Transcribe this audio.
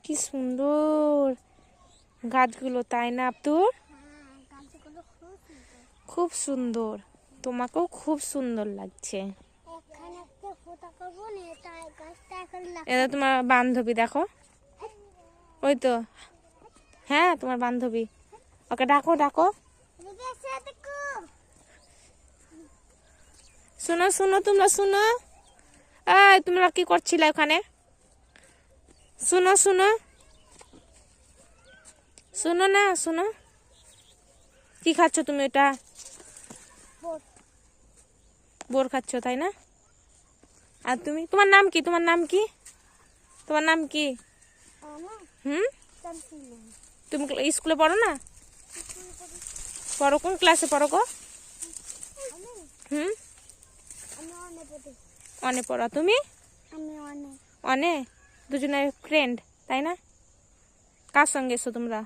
কি সুন্দর গাছগুলো, তাই না আব্দুর? খুব সুন্দর, তোমাকেও খুব সুন্দর লাগছে। এটা তোমার বান্ধবী, দেখো ওই তো, হ্যাঁ তোমার বান্ধবী, ওকে ডাকো ডাকো। শুনো শুনো, তোমরা শুনো, এই তোমরা কি করছিলে ওখানে? শুনো শুনো শুনো না, শুনো, কি খাচ্ছ তুমি? এটা বোর খাচ্ছ, তাই না? আর তুমি, তোমার নাম কি? তোমার নাম কি? তোমার নাম কি? হুম, তুমি স্কুলে পড়ো না? পড়ো, কোন ক্লাসে পড়ো গো? হুম, অনে পড়ো। তুমি? অনে। দুজনের ফ্রেন্ড, তাই না? কার সঙ্গে এসো তোমরা?